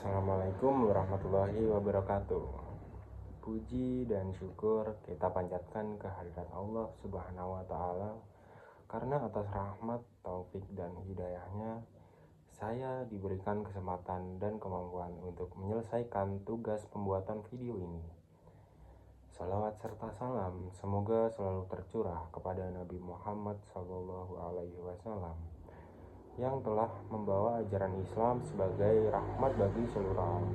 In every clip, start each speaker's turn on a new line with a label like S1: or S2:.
S1: Assalamualaikum warahmatullahi wabarakatuh. Puji dan syukur kita panjatkan kehadirat Allah Subhanahu wa Ta'ala, karena atas rahmat, taufik, dan hidayahnya saya diberikan kesempatan dan kemampuan untuk menyelesaikan tugas pembuatan video ini. Salawat serta salam semoga selalu tercurah kepada Nabi Muhammad SAW yang telah membawa ajaran Islam sebagai rahmat bagi seluruh alam.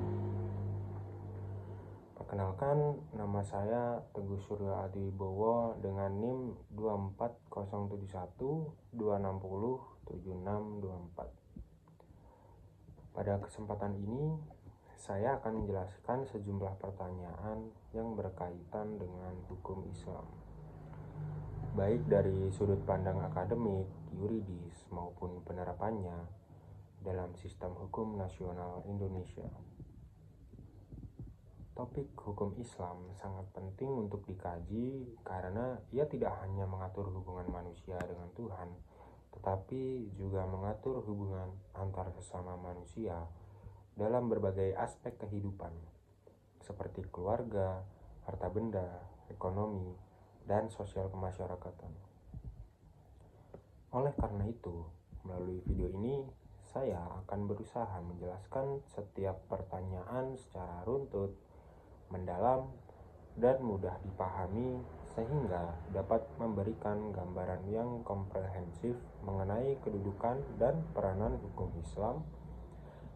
S1: Perkenalkan, nama saya Teguh Suryo Adibowo dengan NIM 24071260764. Pada kesempatan ini, saya akan menjelaskan sejumlah pertanyaan yang berkaitan dengan hukum Islam, baik dari sudut pandang akademik, yuridis, maupun penerapannya dalam sistem hukum nasional Indonesia. Topik hukum Islam sangat penting untuk dikaji karena ia tidak hanya mengatur hubungan manusia dengan Tuhan, tetapi juga mengatur hubungan antar sesama manusia dalam berbagai aspek kehidupan, seperti keluarga, harta benda, ekonomi, dan sosial kemasyarakatan. Oleh karena itu, melalui video ini, saya akan berusaha menjelaskan setiap pertanyaan secara runtut, mendalam, dan mudah dipahami sehingga dapat memberikan gambaran yang komprehensif mengenai kedudukan dan peranan hukum Islam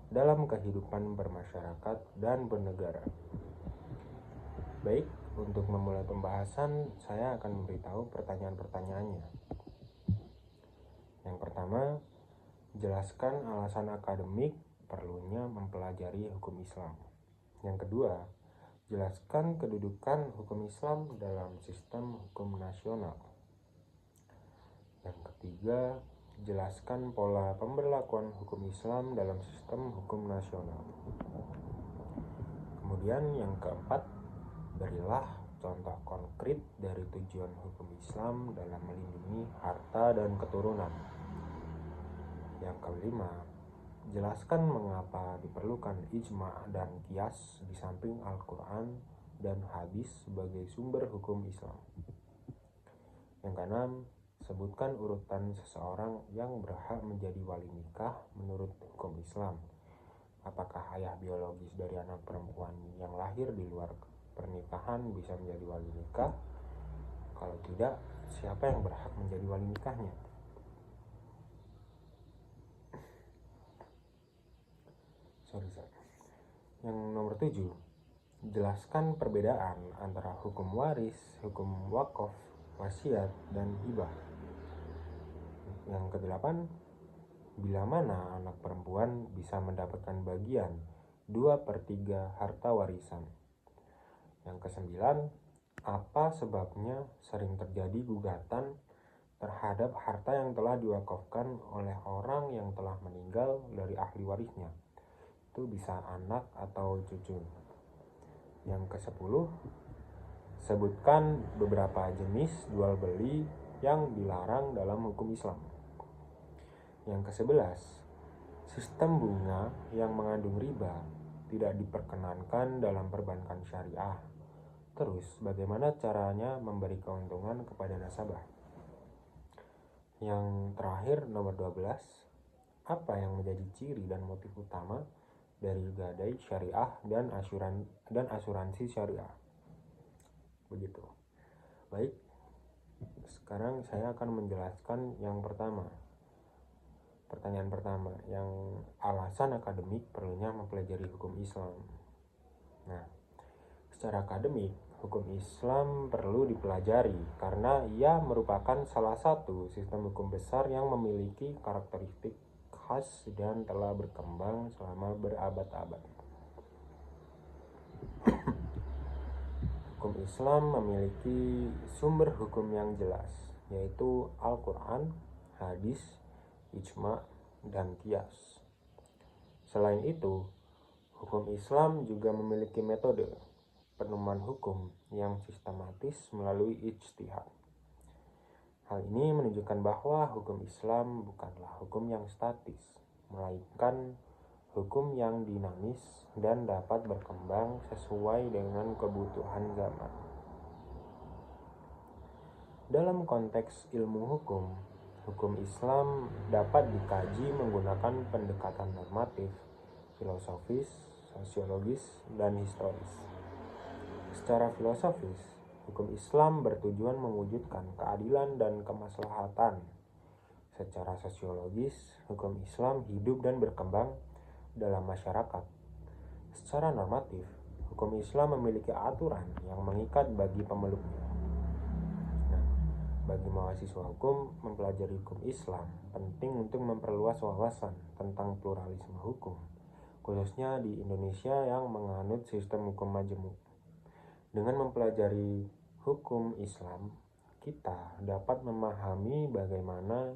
S1: dalam kehidupan bermasyarakat dan bernegara. Baik, untuk memulai pembahasan, saya akan memberitahu pertanyaan-pertanyaannya. Yang pertama, jelaskan alasan akademik perlunya mempelajari hukum Islam. Yang kedua, jelaskan kedudukan hukum Islam dalam sistem hukum nasional. Yang ketiga, jelaskan pola pemberlakuan hukum Islam dalam sistem hukum nasional. Kemudian yang keempat, berilah contoh konkret dari tujuan hukum Islam dalam melindungi harta dan keturunan. Yang kelima, jelaskan mengapa diperlukan ijma' dan qiyas di samping Al-Quran dan hadis sebagai sumber hukum Islam. Yang keenam, sebutkan urutan seseorang yang berhak menjadi wali nikah menurut hukum Islam. Apakah ayah biologis dari anak perempuan yang lahir di luar pernikahan bisa menjadi wali nikah? Kalau tidak, siapa yang berhak menjadi wali nikahnya? Yang nomor 7, jelaskan perbedaan antara hukum waris, hukum wakaf, wasiat, dan hibah. Yang ke-8, bila mana anak perempuan bisa mendapatkan bagian 2/3 harta warisan. Yang ke-9, apa sebabnya sering terjadi gugatan terhadap harta yang telah diwakafkan oleh orang yang telah meninggal dari ahli warisnya. Itu bisa anak atau cucu. Yang ke-10, sebutkan beberapa jenis jual beli yang dilarang dalam hukum Islam. Yang ke-11, sistem bunga yang mengandung riba tidak diperkenankan dalam perbankan syariah. Terus, bagaimana caranya memberi keuntungan kepada nasabah? Yang terakhir, nomor 12, apa yang menjadi ciri dan motif utama dari gadai syariah dan asuransi syariah? Begitu. Baik, sekarang saya akan menjelaskan yang pertama. Pertanyaan pertama, yang alasan akademik perlunya mempelajari hukum Islam. Nah, secara akademik, hukum Islam perlu dipelajari karena ia merupakan salah satu sistem hukum besar yang memiliki karakteristik khas dan telah berkembang selama berabad-abad. Hukum Islam memiliki sumber hukum yang jelas, yaitu Al-Quran, hadis, ijma', dan qiyas. Selain itu, hukum Islam juga memiliki metode penemuan hukum yang sistematis melalui ijtihad. Hal ini menunjukkan bahwa hukum Islam bukanlah hukum yang statis, melainkan hukum yang dinamis dan dapat berkembang sesuai dengan kebutuhan zaman. Dalam konteks ilmu hukum, hukum Islam dapat dikaji menggunakan pendekatan normatif, filosofis, sosiologis, dan historis. Secara filosofis, hukum Islam bertujuan mewujudkan keadilan dan kemaslahatan. Secara sosiologis, hukum Islam hidup dan berkembang dalam masyarakat. Secara normatif, hukum Islam memiliki aturan yang mengikat bagi pemeluknya. Nah, bagi mahasiswa hukum, mempelajari hukum Islam penting untuk memperluas wawasan tentang pluralisme hukum, khususnya di Indonesia yang menganut sistem hukum majemuk. Dengan mempelajari hukum Islam, kita dapat memahami bagaimana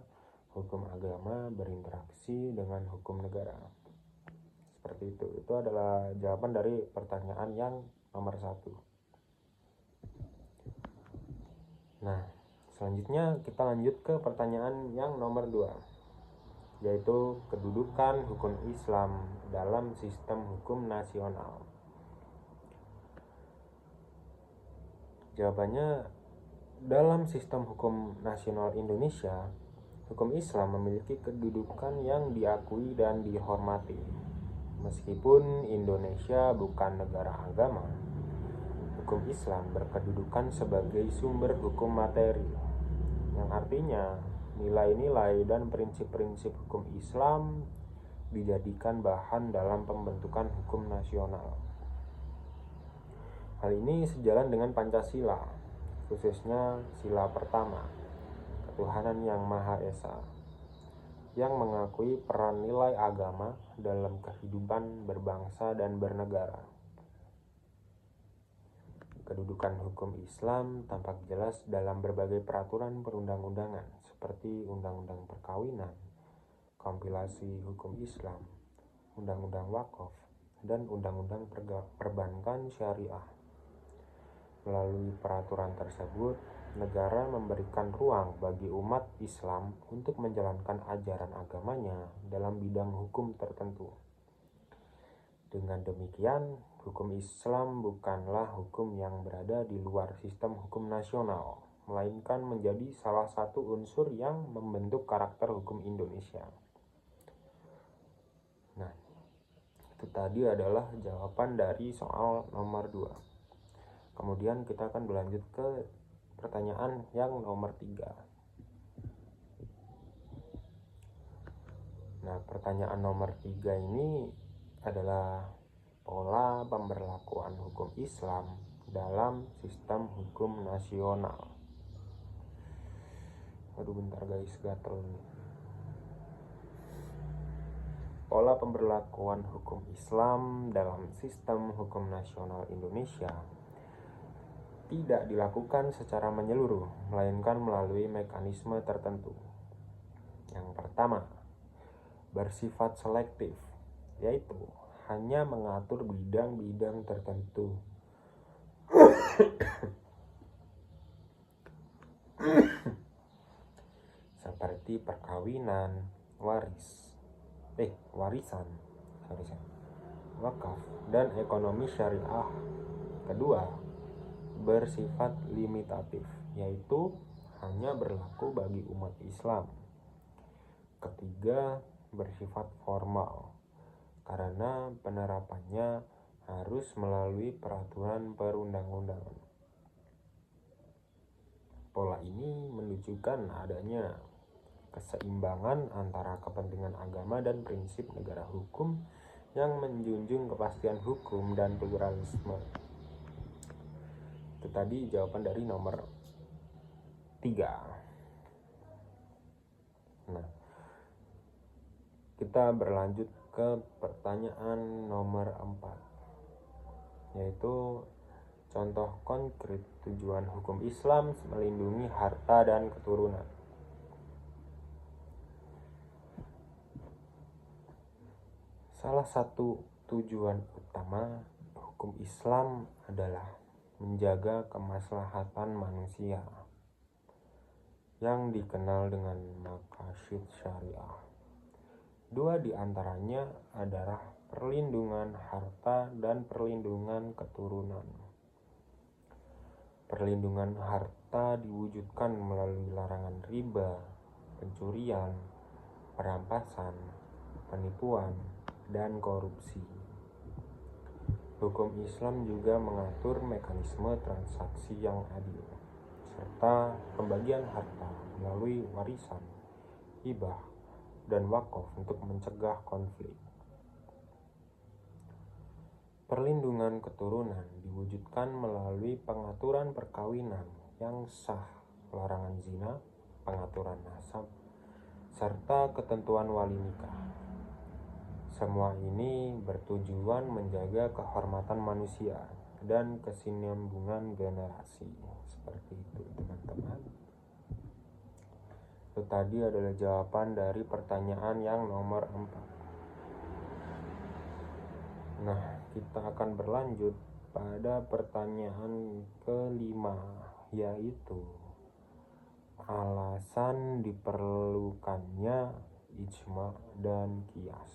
S1: hukum agama berinteraksi dengan hukum negara. Seperti itu adalah jawaban dari pertanyaan yang nomor 1. Nah, selanjutnya kita lanjut ke pertanyaan yang nomor 2, yaitu kedudukan hukum Islam dalam sistem hukum nasional. Jawabannya, dalam sistem hukum nasional Indonesia, hukum Islam memiliki kedudukan yang diakui dan dihormati. Meskipun Indonesia bukan negara agama, hukum Islam berkedudukan sebagai sumber hukum materi, yang artinya nilai-nilai dan prinsip-prinsip hukum Islam dijadikan bahan dalam pembentukan hukum nasional. Hal ini sejalan dengan Pancasila, khususnya sila pertama, ketuhanan yang Maha Esa, yang mengakui peran nilai agama dalam kehidupan berbangsa dan bernegara. Kedudukan hukum Islam tampak jelas dalam berbagai peraturan perundang-undangan seperti Undang-Undang Perkawinan, Kompilasi Hukum Islam, Undang-Undang Wakaf, dan Undang-Undang Perbankan Syariah. Melalui peraturan tersebut, negara memberikan ruang bagi umat Islam untuk menjalankan ajaran agamanya dalam bidang hukum tertentu. Dengan demikian, hukum Islam bukanlah hukum yang berada di luar sistem hukum nasional, melainkan menjadi salah satu unsur yang membentuk karakter hukum Indonesia. Nah, itu tadi adalah jawaban dari soal nomor 2. Kemudian kita akan berlanjut ke pertanyaan yang nomor 3. Nah, pertanyaan nomor 3 ini adalah pola pemberlakuan hukum Islam dalam sistem hukum nasional. Aduh, bentar guys, gatel nih. Pola pemberlakuan hukum Islam dalam sistem hukum nasional Indonesia tidak dilakukan secara menyeluruh, melainkan melalui mekanisme tertentu. Yang pertama, bersifat selektif, yaitu hanya mengatur bidang-bidang tertentu. Seperti perkawinan, warisan, wakaf, dan ekonomi syariah. Kedua, bersifat limitatif, yaitu hanya berlaku bagi umat Islam. Ketiga, bersifat formal, karena penerapannya harus melalui peraturan perundang-undangan. Pola ini menunjukkan adanya keseimbangan antara kepentingan agama dan prinsip negara hukum yang menjunjung kepastian hukum dan pluralisme. Itu tadi jawaban dari nomor 3. Nah, kita berlanjut ke pertanyaan nomor 4, yaitu contoh konkret tujuan hukum Islam melindungi harta dan keturunan. Salah satu tujuan utama hukum Islam adalah menjaga kemaslahatan manusia yang dikenal dengan maqasid syariah. Dua di antaranya adalah perlindungan harta dan perlindungan keturunan. Perlindungan harta diwujudkan melalui larangan riba, pencurian, perampasan, penipuan, dan korupsi. Hukum Islam juga mengatur mekanisme transaksi yang adil, serta pembagian harta melalui warisan, hibah, dan wakaf untuk mencegah konflik. Perlindungan keturunan diwujudkan melalui pengaturan perkawinan yang sah, larangan zina, pengaturan nasab, serta ketentuan wali nikah. Semua ini bertujuan menjaga kehormatan manusia dan kesinambungan generasi. Seperti itu, teman-teman. Itu tadi adalah jawaban dari pertanyaan yang nomor 4. Nah, kita akan berlanjut pada pertanyaan kelima, yaitu alasan diperlukannya ijma dan qiyas.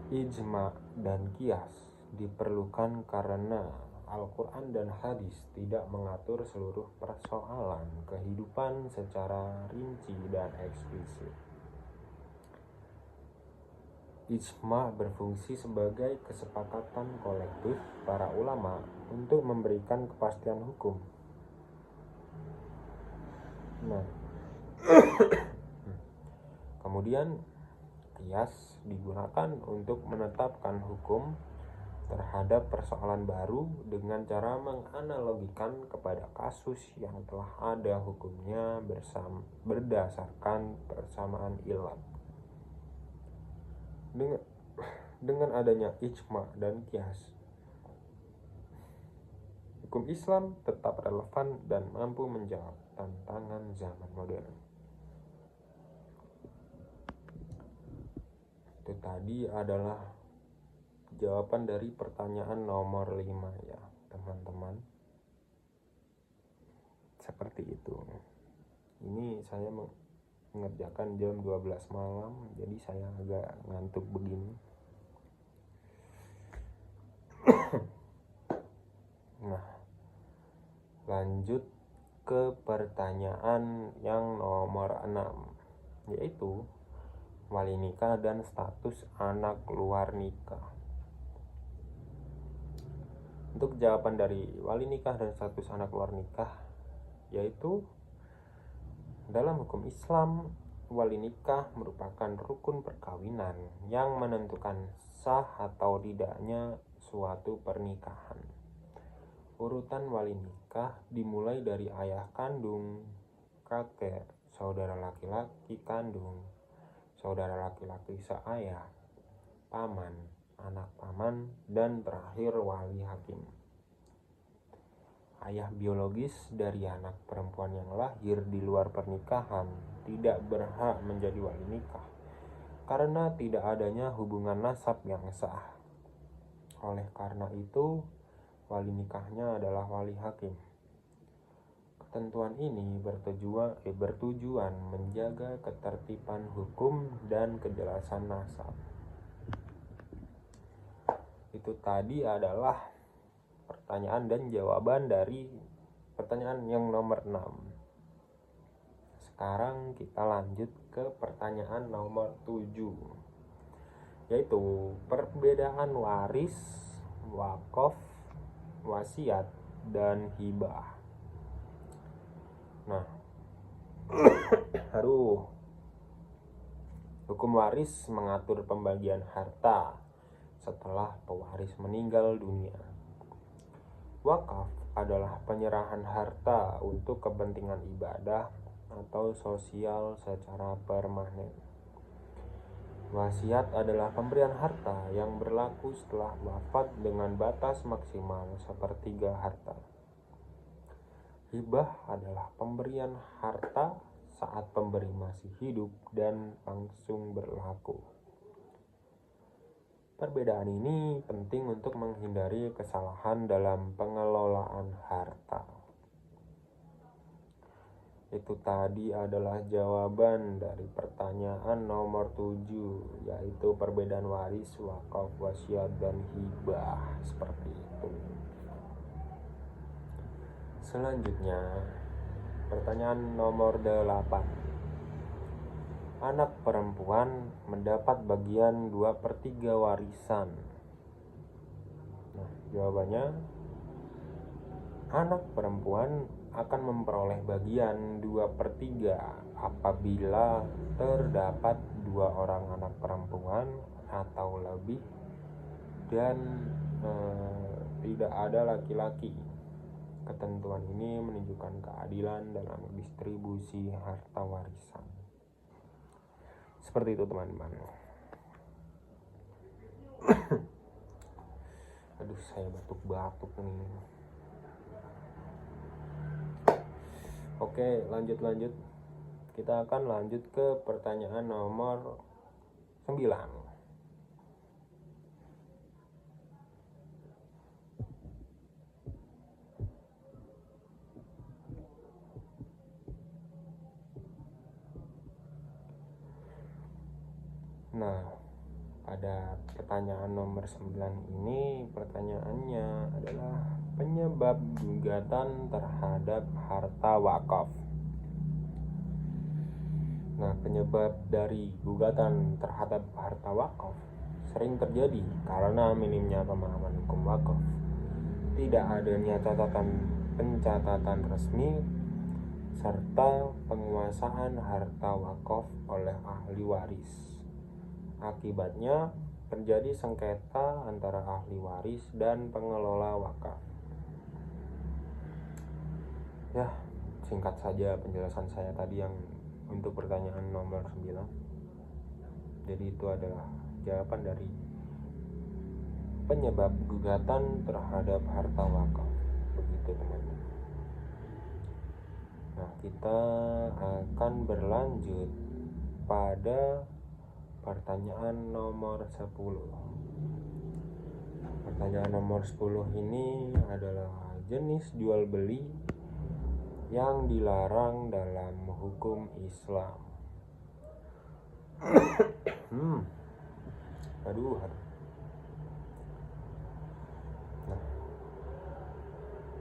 S1: Ijma dan qiyas diperlukan karena Al-Quran dan hadis tidak mengatur seluruh persoalan kehidupan secara rinci dan eksplisit. Ijma berfungsi sebagai kesepakatan kolektif para ulama untuk memberikan kepastian hukum. Nah, kemudian qiyas digunakan untuk menetapkan hukum terhadap persoalan baru dengan cara menganalogikan kepada kasus yang telah ada hukumnya berdasarkan persamaan ilat. Dengan adanya ijma dan qiyas, hukum Islam tetap relevan dan mampu menjawab tantangan zaman modern. Itu tadi adalah jawaban dari pertanyaan nomor 5 ya, teman-teman. Seperti itu. Ini saya mengerjakan jam 12 malam, jadi saya agak ngantuk begini. Nah, lanjut ke pertanyaan yang nomor 6, yaitu wali nikah dan status anak luar nikah. Untuk jawaban dari wali nikah dan status anak luar nikah, yaitu dalam hukum Islam, wali nikah merupakan rukun perkawinan yang menentukan sah atau tidaknya suatu pernikahan. Urutan wali nikah dimulai dari ayah kandung, kakek, saudara laki-laki kandung, saudara laki-laki seayah, paman, anak paman, dan terakhir wali hakim. Ayah biologis dari anak perempuan yang lahir di luar pernikahan tidak berhak menjadi wali nikah karena tidak adanya hubungan nasab yang sah. Oleh karena itu, wali nikahnya adalah wali hakim. Ketentuan ini bertujuan menjaga ketertiban hukum dan kejelasan nasab. Itu tadi adalah pertanyaan dan jawaban dari pertanyaan yang nomor 6. Sekarang kita lanjut ke pertanyaan nomor 7, yaitu perbedaan waris, wakaf, wasiat, dan hibah. Nah, hukum waris mengatur pembagian harta setelah pewaris meninggal dunia. Wakaf adalah penyerahan harta untuk kepentingan ibadah atau sosial secara permanen. Wasiat adalah pemberian harta yang berlaku setelah wafat dengan batas maksimal sepertiga harta. Hibah adalah pemberian harta saat pemberi masih hidup dan langsung berlaku. Perbedaan ini penting untuk menghindari kesalahan dalam pengelolaan harta. Itu tadi adalah jawaban dari pertanyaan nomor 7, yaitu perbedaan waris, wakaf, wasiat, dan hibah. Seperti itu. Selanjutnya, pertanyaan nomor 8. Anak perempuan mendapat bagian 2/3 warisan. Nah, jawabannya, anak perempuan akan memperoleh bagian 2/3 apabila terdapat 2 orang anak perempuan atau lebih dan tidak ada laki-laki. Ketentuan ini menunjukkan keadilan dalam distribusi harta warisan. Seperti itu, teman-teman. Aduh, saya batuk-batuk nih. Oke, lanjut. Kita akan lanjut ke pertanyaan nomor 9. Nah, pada pertanyaan nomor 9 ini, pertanyaannya adalah penyebab gugatan terhadap harta wakaf. Nah, penyebab dari gugatan terhadap harta wakaf sering terjadi karena minimnya pemahaman hukum wakaf, tidak adanya pencatatan resmi, serta penguasaan harta wakaf oleh ahli waris. Akibatnya terjadi sengketa antara ahli waris dan pengelola wakaf. Ya, singkat saja penjelasan saya tadi yang untuk pertanyaan nomor 9. Jadi itu adalah jawaban dari penyebab gugatan terhadap harta wakaf. Begitu, teman-teman. Nah, kita akan berlanjut pada pertanyaan nomor 10. Pertanyaan nomor 10 ini adalah jenis jual beli yang dilarang dalam hukum Islam. Aduh. Nah,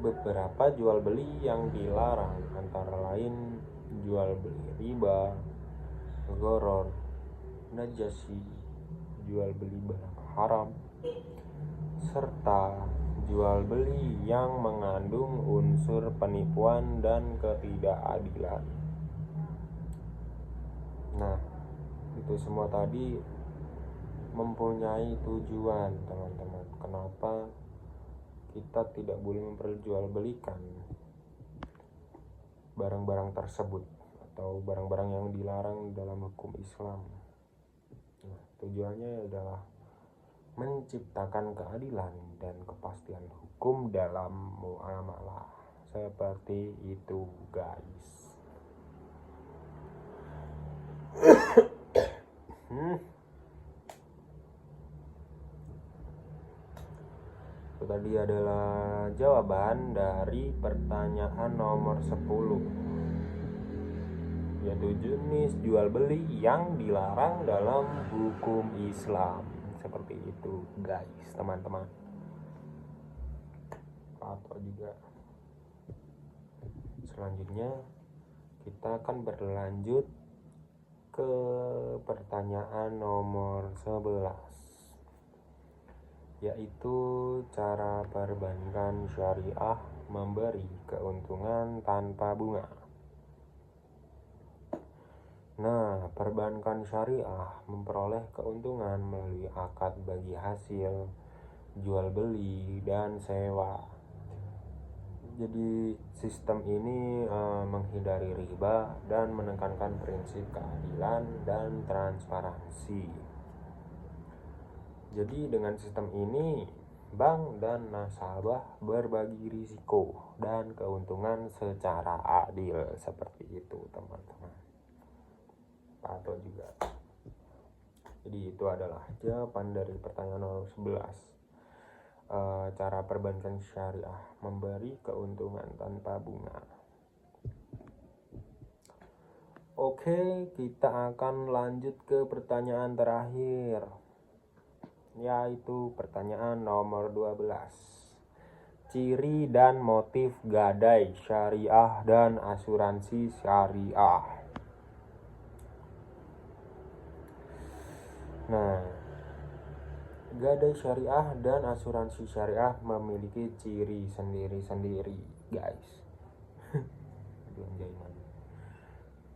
S1: beberapa jual beli yang dilarang antara lain jual beli riba, gharar, najasi, jual beli barang haram, serta jual beli yang mengandung unsur penipuan dan ketidakadilan. Nah, itu semua tadi mempunyai tujuan, teman-teman. Kenapa kita tidak boleh memperjualbelikan barang-barang tersebut atau barang-barang yang dilarang dalam hukum Islam? Nah, tujuannya adalah menciptakan keadilan dan kepastian hukum dalam muamalah. Seperti itu, guys. Itu tadi adalah jawaban dari pertanyaan nomor 10, yaitu jenis jual beli yang dilarang dalam hukum Islam. Seperti itu, guys, teman-teman. Atau juga selanjutnya kita akan berlanjut ke pertanyaan nomor 11, yaitu cara perbankan syariah memberi keuntungan tanpa bunga. Nah, perbankan syariah memperoleh keuntungan melalui akad bagi hasil, jual beli, dan sewa. Jadi sistem ini menghindari riba dan menekankan prinsip keadilan dan transparansi. Jadi dengan sistem ini, bank dan nasabah berbagi risiko dan keuntungan secara adil. Seperti itu, teman-teman. Atau juga. Jadi itu adalah jawaban dari pertanyaan nomor 11. Cara perbankan syariah memberi keuntungan tanpa bunga. Oke, kita akan lanjut ke pertanyaan terakhir, yaitu pertanyaan nomor 12. Ciri dan motif gadai syariah dan asuransi syariah. Nah, gadai syariah dan asuransi syariah memiliki ciri sendiri-sendiri, guys.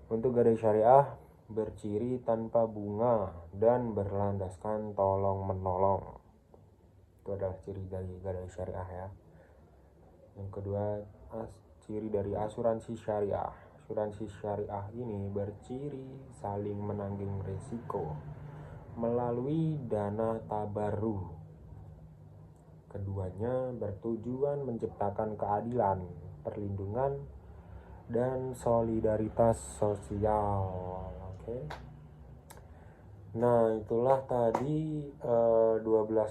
S1: Untuk gadai syariah berciri tanpa bunga dan berlandaskan tolong-menolong. Itu adalah ciri dari gadai syariah ya. Yang kedua, ciri dari asuransi syariah. Asuransi syariah ini berciri saling menanggung risiko melalui dana tabarruh. Keduanya bertujuan menciptakan keadilan, perlindungan, dan solidaritas sosial. Oke. Nah, itulah tadi 12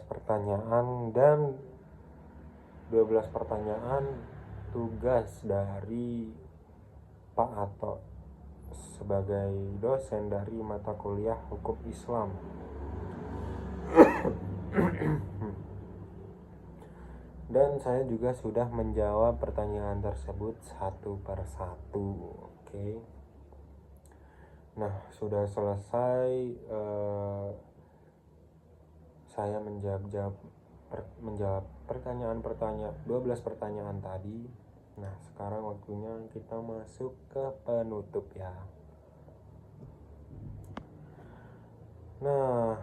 S1: pertanyaan dan 12 pertanyaan tugas dari Pak Ato sebagai dosen dari mata kuliah Hukum Islam. Dan saya juga sudah menjawab pertanyaan tersebut satu per satu. Oke. Nah, sudah selesai saya menjawab pertanyaan 12 pertanyaan tadi. Nah, sekarang waktunya kita masuk ke penutup ya. Nah,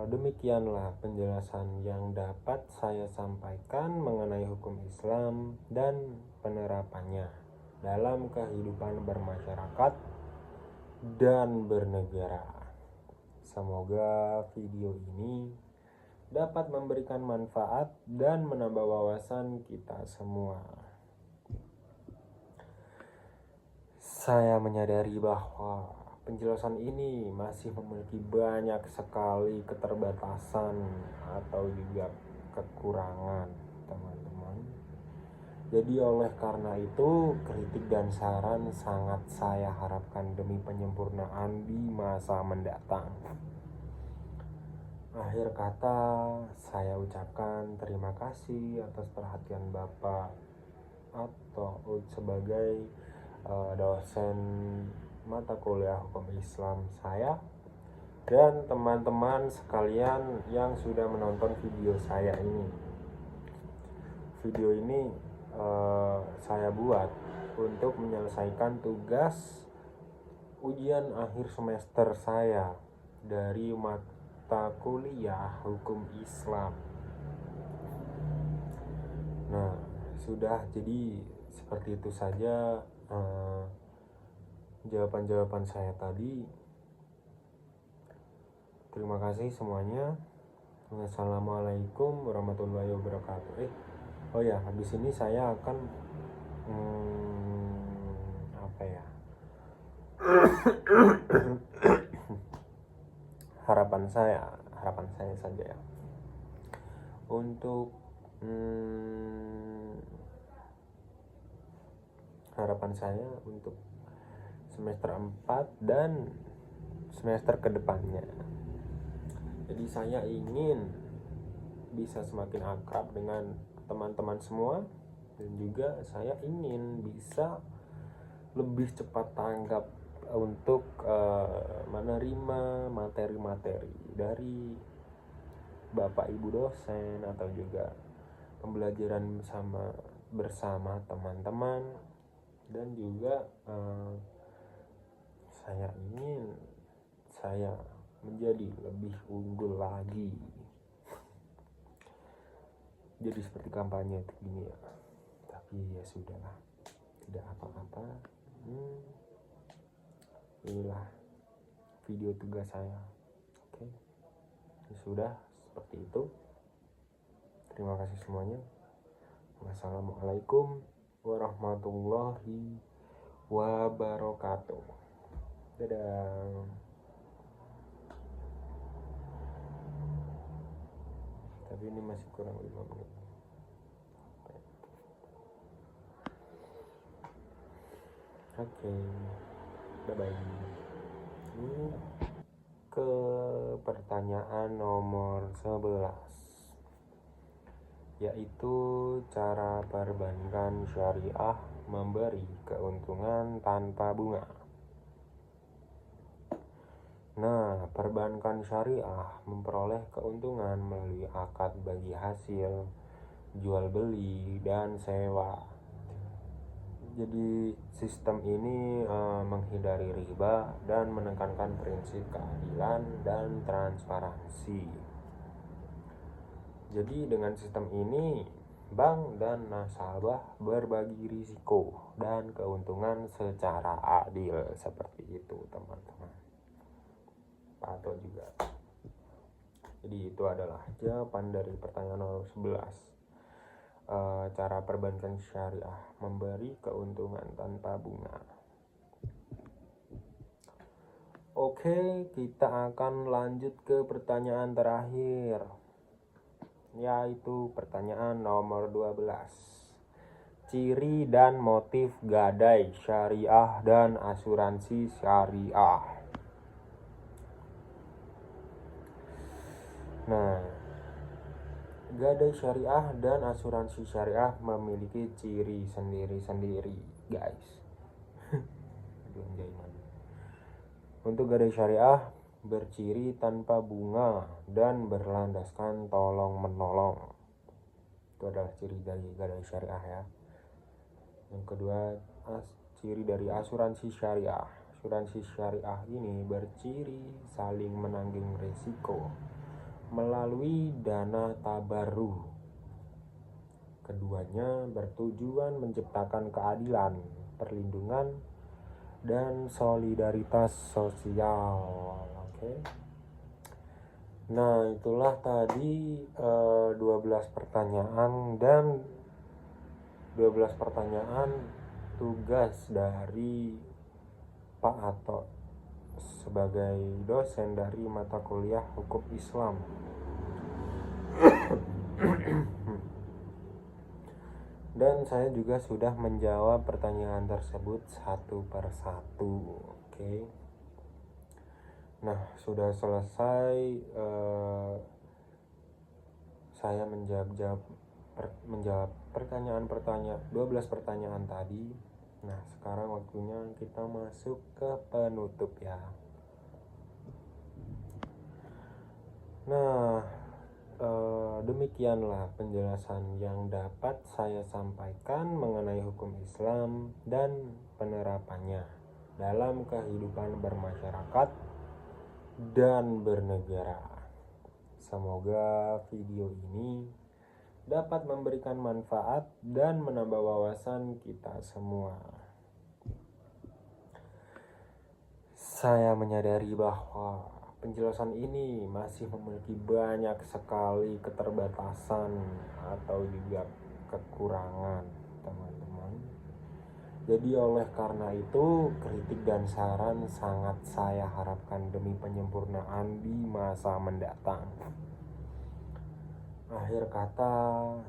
S1: demikianlah penjelasan yang dapat saya sampaikan mengenai hukum Islam dan penerapannya dalam kehidupan bermasyarakat dan bernegara. Semoga video ini dapat memberikan manfaat dan menambah wawasan kita semua. Saya menyadari bahwa penjelasan ini masih memiliki banyak sekali keterbatasan atau juga kekurangan, teman-teman. Jadi oleh karena itu, kritik dan saran sangat saya harapkan demi penyempurnaan di masa mendatang. Akhir kata, saya ucapkan terima kasih atas perhatian Bapak atau sebagai dosen mata kuliah hukum Islam saya dan teman-teman sekalian yang sudah menonton video saya ini. Video ini saya buat untuk menyelesaikan tugas ujian akhir semester saya dari mata kuliah hukum Islam. Nah, sudah, jadi seperti itu saja jawaban-jawaban saya tadi. Terima kasih semuanya. Wassalamualaikum warahmatullahi wabarakatuh. Oh ya, habis ini saya akan harapan saya saja ya. Untuk harapan saya untuk semester 4 dan semester kedepannya. Jadi saya ingin bisa semakin akrab dengan teman-teman semua, dan juga saya ingin bisa lebih cepat tanggap untuk menerima materi-materi dari Bapak Ibu dosen atau juga pembelajaran bersama teman-teman. Dan juga saya ingin saya menjadi lebih unggul lagi, jadi seperti kampanye begini ya. Tapi ya sudahlah, tidak apa-apa. Inilah video tugas saya. Oke, sudah seperti itu. Terima kasih semuanya. Wassalamualaikum warahmatullahi wabarakatuh. Dadah. Tapi ini masih kurang 5 menit. Oke. Bye bye. Ke pertanyaan nomor 11, yaitu cara perbankan syariah memberi keuntungan tanpa bunga. Nah, perbankan syariah memperoleh keuntungan melalui akad bagi hasil, jual beli, dan sewa. Jadi sistem ini menghindari riba dan menekankan prinsip keadilan dan transparansi. Jadi dengan sistem ini, bank dan nasabah berbagi risiko dan keuntungan secara adil, seperti itu teman-teman. Atau juga. Jadi itu adalah jawaban dari pertanyaan nomor 11. Cara perbankan syariah memberi keuntungan tanpa bunga. Oke, kita akan lanjut ke pertanyaan terakhir, yaitu pertanyaan nomor 12. Ciri dan motif gadai syariah dan asuransi syariah. Nah, gadai syariah dan asuransi syariah memiliki ciri sendiri-sendiri, guys. Untuk gadai syariah berciri tanpa bunga dan berlandaskan tolong-menolong. Itu adalah ciri dari gadai syariah ya. Yang kedua, ciri dari asuransi syariah. Asuransi syariah ini berciri saling menanggung risiko melalui dana tabarruh. Keduanya bertujuan menciptakan keadilan, perlindungan, dan solidaritas sosial. Oke. Nah, itulah tadi 12 pertanyaan dan 12 pertanyaan tugas dari Pak Ato sebagai dosen dari mata kuliah Hukum Islam. Dan saya juga sudah menjawab pertanyaan tersebut satu per satu. Oke. Nah, sudah selesai saya menjawab pertanyaan 12 pertanyaan tadi. Nah, sekarang waktunya kita masuk ke penutup ya. Nah, demikianlah penjelasan yang dapat saya sampaikan mengenai hukum Islam dan penerapannya dalam kehidupan bermasyarakat dan bernegara. Semoga video ini dapat memberikan manfaat dan menambah wawasan kita semua. Saya menyadari bahwa penjelasan ini masih memiliki banyak sekali keterbatasan atau juga kekurangan, teman-teman. Jadi oleh karena itu, kritik dan saran sangat saya harapkan demi penyempurnaan di masa mendatang. Akhir kata,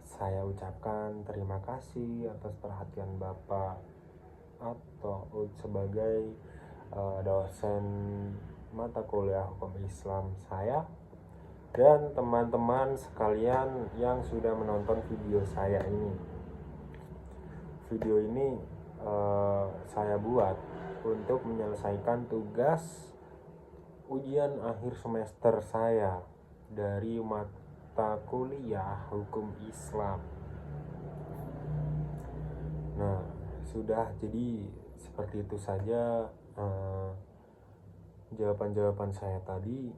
S1: saya ucapkan terima kasih atas perhatian Bapak atau sebagai dosen mata kuliah Hukum Islam saya dan teman-teman sekalian yang sudah menonton video saya ini. Video ini saya buat untuk menyelesaikan tugas ujian akhir semester saya dari mata kuliah Hukum Islam. Nah, sudah, jadi seperti itu saja jawaban-jawaban saya tadi.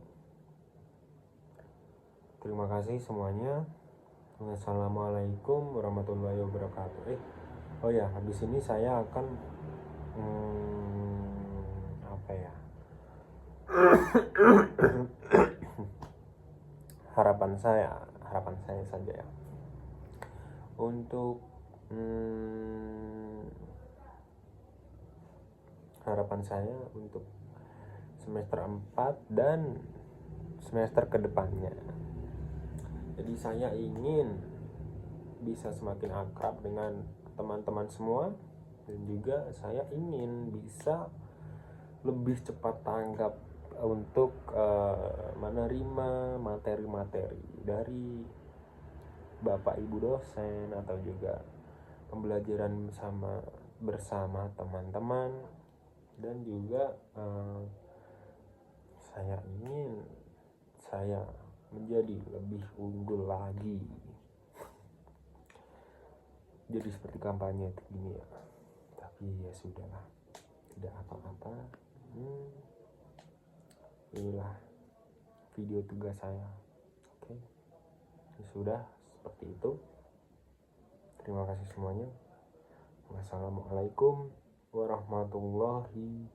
S1: Terima kasih semuanya. Wassalamualaikum warahmatullahi wabarakatuh. Oh ya, habis ini saya akan harapan saya saja ya. Untuk harapan saya untuk semester 4 dan semester kedepannya. Jadi saya ingin bisa semakin akrab dengan teman-teman semua, dan juga saya ingin bisa lebih cepat tanggap untuk menerima materi-materi dari bapak ibu dosen atau juga pembelajaran bersama teman-teman, dan juga saya ingin saya menjadi lebih unggul lagi, jadi seperti kampanye itu gini ya. Tapi ya sudahlah, tidak apa-apa. Inilah video tugas saya. Oke, ya sudah seperti itu. Terima kasih semuanya. Wassalamualaikum warahmatullahi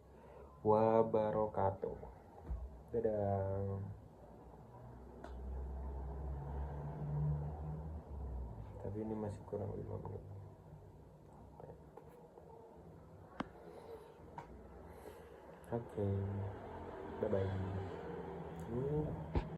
S1: wabarakatuh. Dadah. Tapi ini masih kurang 5 menit. Oke, bye bye.